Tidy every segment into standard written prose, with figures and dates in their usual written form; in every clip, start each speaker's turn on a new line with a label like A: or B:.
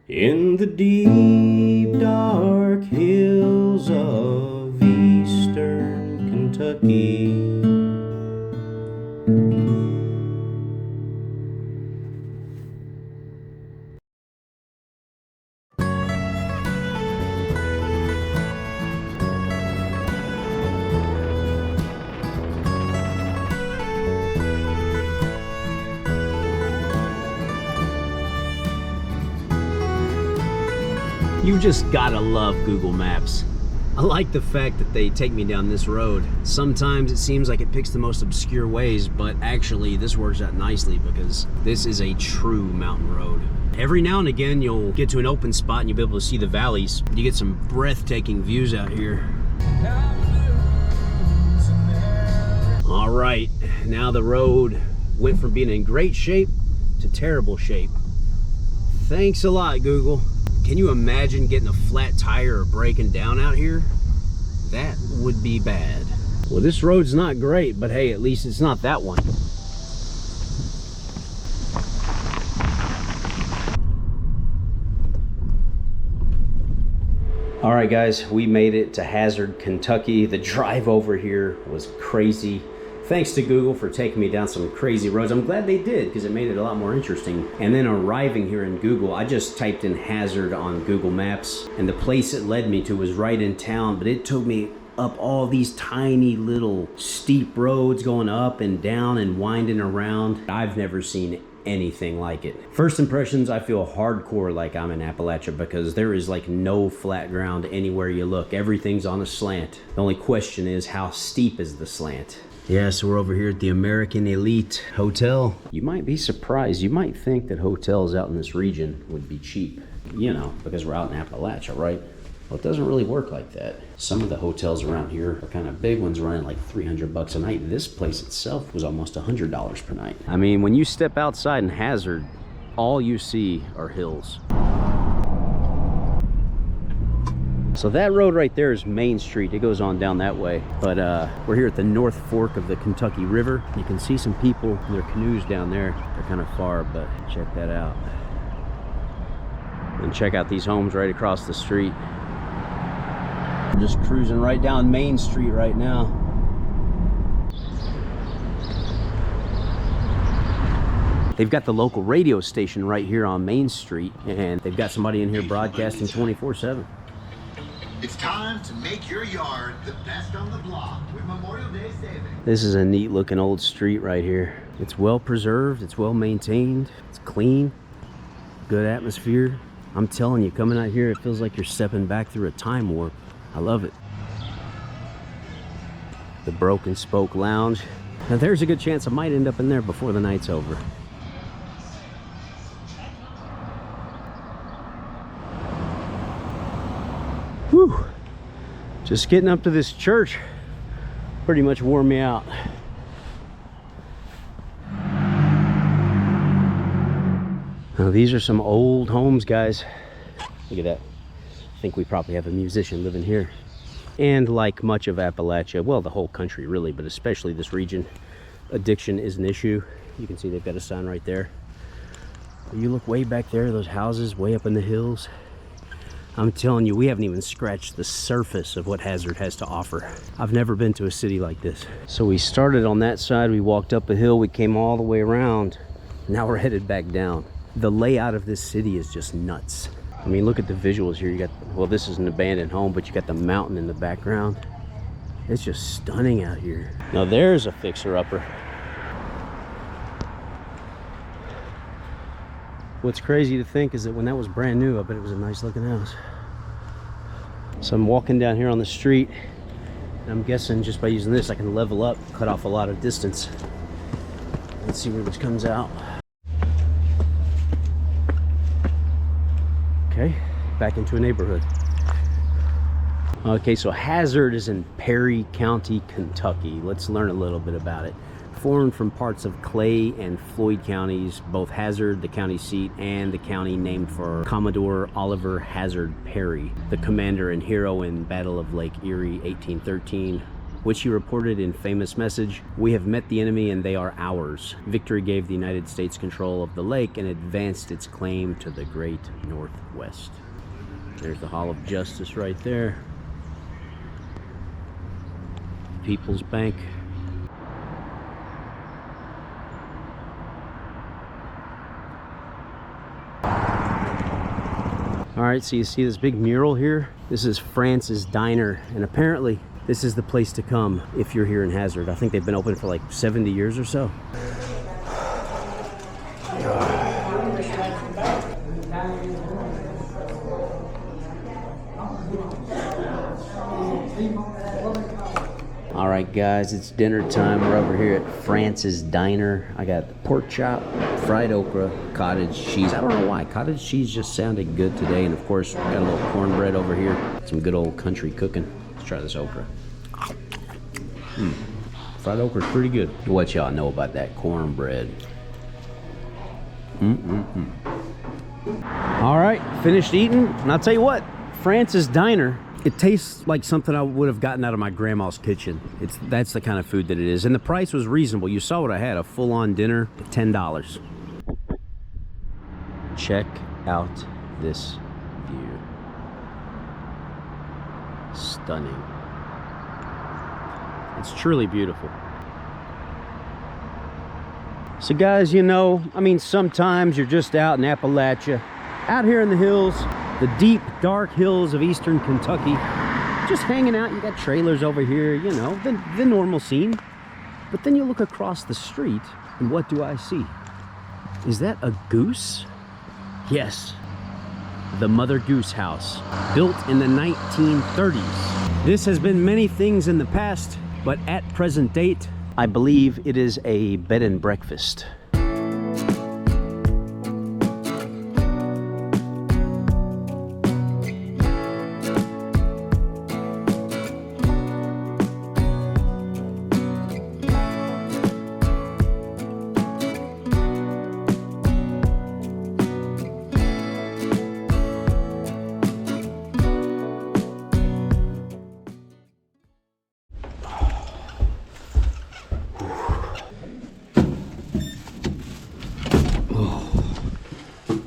A: In the deep dark hills of eastern Kentucky,
B: You just gotta love Google Maps. I like the fact that they take me down this road. Sometimes it seems like it picks the most obscure ways, but actually this works out nicely because this is a true mountain road. Every now and again you'll get to an open spot and you'll be able to see the valleys. You get some breathtaking views out here. All right, now the road went from being in great shape to terrible shape. Thanks a lot, Google. Can you imagine getting a flat tire or breaking down out here? That would be bad. Well, this road's not great, but hey, at least it's not that one. All right, guys, we made it to Hazard, Kentucky. The drive over here was crazy. Thanks to Google for taking me down some crazy roads. I'm glad they did because it made it a lot more interesting. And then arriving here in Google, I just typed in Hazard on Google Maps and the place it led me to was right in town, but it took me up all these tiny little steep roads going up and down and winding around. I've never seen anything like it. First impressions, I feel hardcore like I'm in Appalachia because there is like no flat ground anywhere you look. Everything's on a slant. The only question is how steep is the slant? Yeah, so we're over here at the American Elite Hotel. You might be surprised. You might think that hotels out in this region would be cheap, you know, because we're out in Appalachia, right? Well, it doesn't really work like that. Some of the hotels around here are kind of big ones running like $300 a night. This place itself was almost $100 per night. I mean, when you step outside in Hazard, all you see are hills. So that road right there is Main Street. It goes on down that way. But we're here at the North Fork of the Kentucky River. You can see some people in their canoes down there. They're kind of far, but check that out. And check out these homes right across the street. We're just cruising right down Main Street right now. They've got the local radio station right here on Main Street, and they've got somebody in here broadcasting 24/7.
C: It's time to make your yard the best on the block with Memorial Day savings.
B: This is a neat looking old street right here. It's well preserved, it's well maintained, it's clean, good atmosphere. I'm telling you, coming out here, it feels like you're stepping back through a time warp. I love it. The Broken Spoke Lounge. Now there's a good chance I might end up in there before the night's over. Whew. Just getting up to this church pretty much wore me out. Now these are some old homes, guys. Look at that. I think we probably have a musician living here. And like much of Appalachia, well, the whole country really, but especially this region, addiction is an issue. You can see they've got a sign right there. You look way back there, those houses way up in the hills. I'm telling you, we haven't even scratched the surface of what Hazard has to offer. I've never been to a city like this. So we started on that side, we walked up a hill, we came all the way around. Now we're headed back down. The layout of this city is just nuts. I mean, look at the visuals here. You got, well, this is an abandoned home, but you got the mountain in the background. It's just stunning out here. Now there's a fixer-upper. What's crazy to think is that when that was brand new, I bet it was a nice looking house. So I'm walking down here on the street, and I'm guessing just by using this, I can level up, cut off a lot of distance. Let's see which comes out. Okay, back into a neighborhood. Okay, so Hazard is in Perry County, Kentucky. Let's learn a little bit about it. Formed from parts of Clay and Floyd counties, both Hazard, the county seat, and the county named for Commodore Oliver Hazard Perry, the commander and hero in Battle of Lake Erie, 1813. which he reported in famous message, "We have met the enemy and they are ours." Victory gave the United States control of the lake and advanced its claim to the great Northwest. There's the Hall of Justice right there. People's Bank. All right, so you see this big mural here? This is France's Diner, and apparently this is the place to come if you're here in Hazard. I think they've been open for like 70 years or so. All right, guys, it's dinner time. We're over here at France's Diner. I got the pork chop, fried okra, cottage cheese. I don't know why. Cottage cheese just sounded good today. And of course, we got a little cornbread over here. Some good old country cooking. Let's try this okra. Fried okra is pretty good. What y'all know about that cornbread? All right, finished eating. And I'll tell you what, France's Diner, it tastes like something I would have gotten out of my grandma's kitchen. That's the kind of food that it is. And the price was reasonable. You saw what I had, a full-on dinner, $10. Check out this view. Stunning. It's truly beautiful. So guys, you know, I mean, sometimes you're just out in Appalachia, out here in the hills, the deep, dark hills of eastern Kentucky, just hanging out. You got trailers over here, you know, the normal scene. But then you look across the street, and what do I see? Is that a goose? Yes, the Mother Goose House, built in the 1930s. This has been many things in the past, but at present date, I believe it is a bed and breakfast.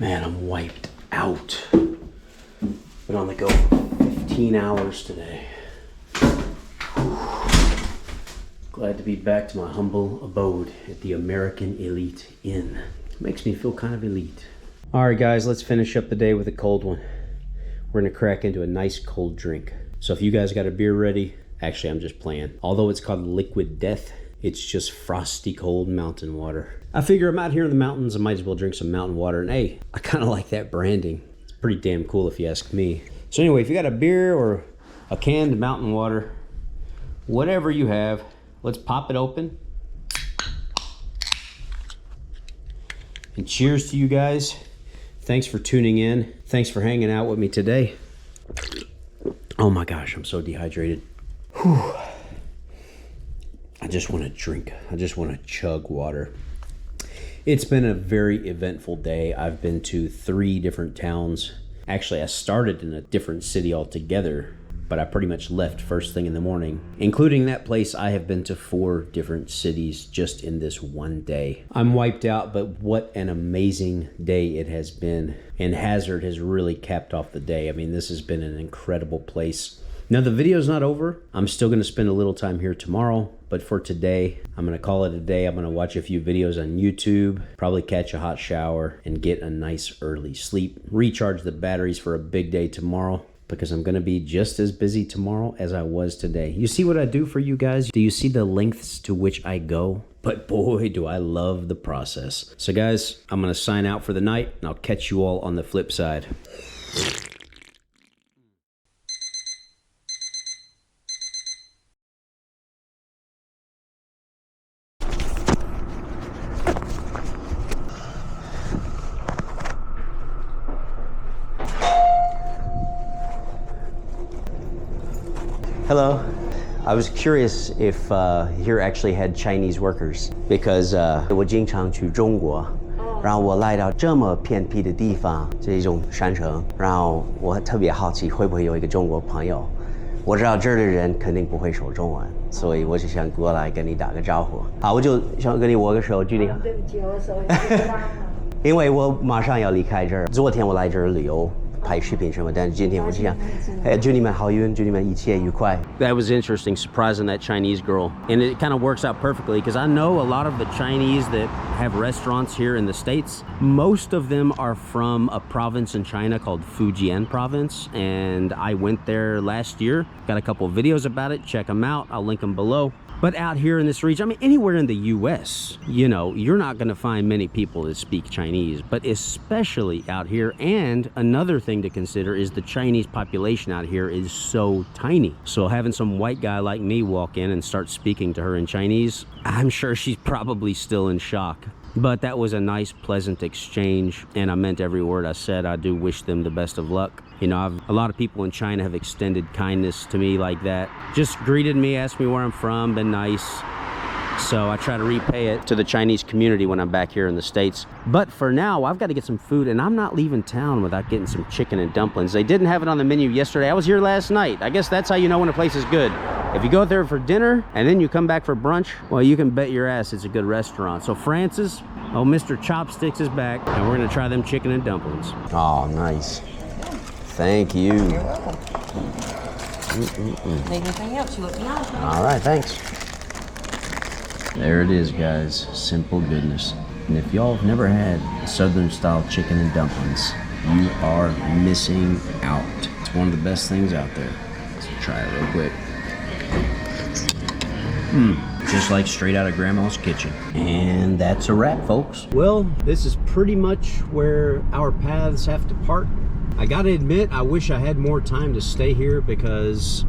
B: Man, I'm wiped out. Been on the go for 15 hours today. Glad to be back to my humble abode at the American Elite Inn. It makes me feel kind of elite. All right, guys, let's finish up the day with a cold one. We're gonna crack into a nice cold drink. So if you guys got a beer ready, actually, I'm just playing. Although it's called Liquid Death, it's just frosty cold mountain water. I figure I'm out here in the mountains, I might as well drink some mountain water. And hey, I kind of like that branding. It's pretty damn cool if you ask me. So anyway, if you got a beer or a canned mountain water, whatever you have, let's pop it open. And cheers to you guys. Thanks for tuning in. Thanks for hanging out with me today. Oh my gosh, I'm so dehydrated. Whew. I just want to drink. I just want to chug water. It's been a very eventful day. I've been to 3 different towns. Actually, I started in a different city altogether, but I pretty much left first thing in the morning. Including that place, I have been to 4 different cities just in this one day. I'm wiped out, but what an amazing day it has been. And Hazard has really capped off the day. I mean, this has been an incredible place. Now, the video's not over. I'm still going to spend a little time here tomorrow, but for today, I'm going to call it a day. I'm going to watch a few videos on YouTube, probably catch a hot shower, and get a nice early sleep. Recharge the batteries for a big day tomorrow, because I'm going to be just as busy tomorrow as I was today. You see what I do for you guys? Do you see the lengths to which I go? But boy, do I love the process. So guys, I'm going to sign out for the night, and I'll catch you all on the flip side. Hello. I was curious if here actually had Chinese workers, because 我经常去中国，然后我来到这么偏僻的地方，这种山城，然后我特别好奇会不会有一个中国朋友，
A: 我知道这儿的人肯定不会说中文，所以我就想过来跟你打个招呼。好，我就想跟你握个手，祝你好。
D: 对不起，我手机不大好。
A: 因为我马上要离开这儿，昨天我来这儿旅游。拍视频什么，但是今天我就想，祝你们好运，祝你们一切愉快。
B: That was interesting, surprising that Chinese girl. And it kind of works out perfectly because I know a lot of the Chinese that have restaurants here in the States. Most of them are from a province in China called Fujian province. And I went there last year. Got a couple of videos about it. Check them out. I'll link them below. But out here in this region, I mean, anywhere in the US, you know, you're not going to find many people that speak Chinese, but especially out here. And another thing to consider is the Chinese population out here is so tiny. So having some white guy like me walk in and start speaking to her in Chinese, I'm sure she's probably still in shock. But that was a nice, pleasant exchange, and I meant every word I said. I do wish them the best of luck. You know, a lot of people in China have extended kindness to me like that. Just greeted me, asked me where I'm from, been nice. So I try to repay it to the Chinese community when I'm back here in the States. But for now, I've got to get some food, and I'm not leaving town without getting some chicken and dumplings. They didn't have it on the menu yesterday. I was here last night. I guess that's how you know when a place is good. If you go there for dinner and then you come back for brunch, well, you can bet your ass it's a good restaurant. So Francis, oh, Mr. Chopsticks is back, and we're gonna try them chicken and dumplings.
A: Oh, nice. Thank you.
D: You're welcome. Anything else you let me know?
A: All right, thanks.
B: There it is, guys. Simple goodness. And if y'all have never had Southern style chicken and dumplings, you are missing out. It's one of the best things out there. Let's try it real quick. Just like straight out of Grandma's kitchen. And that's a wrap, folks. Well, this is pretty much where our paths have to part. I gotta admit, I wish I had more time to stay here because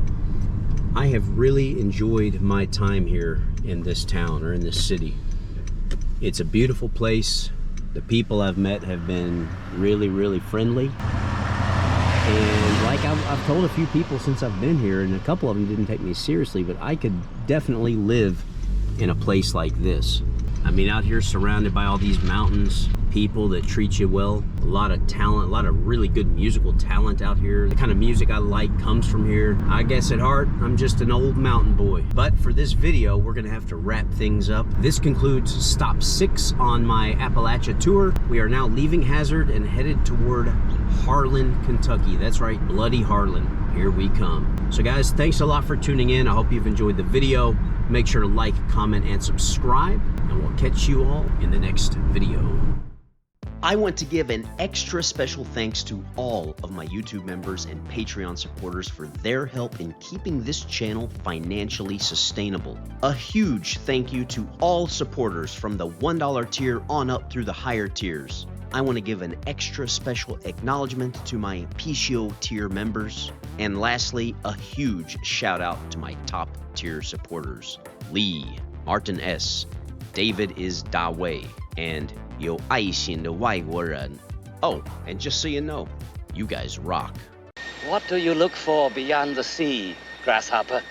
B: I have really enjoyed my time here in this town or in this city. It's a beautiful place. The people I've met have been really, really friendly. And like I've told a few people since I've been here, and a couple of them didn't take me seriously, but I could definitely live in a place like this. I mean, out here surrounded by all these mountains, people that treat you well, a lot of talent, a lot of really good musical talent out here. The kind of music I like comes from here. I guess at heart, I'm just an old mountain boy. But for this video, we're gonna have to wrap things up. This concludes stop 6 on my Appalachia tour. We are now leaving Hazard and headed toward Harlan, Kentucky. That's right, bloody Harlan. Here we come. So guys, thanks a lot for tuning in. I hope you've enjoyed the video. Make sure to like, comment, and subscribe, and we'll catch you all in the next video. I want to give an extra special thanks to all of my YouTube members and Patreon supporters for their help in keeping this channel financially sustainable. A huge thank you to all supporters from the $1 tier on up through the higher tiers. I want to give an extra special acknowledgement to my PCO tier members. And lastly, a huge shout out to my top tier supporters, Lee, Martin S., David is Da Wei, and 有爱心的外国人. Oh, and just so you know, you guys rock.
E: What do you look for beyond the sea, grasshopper?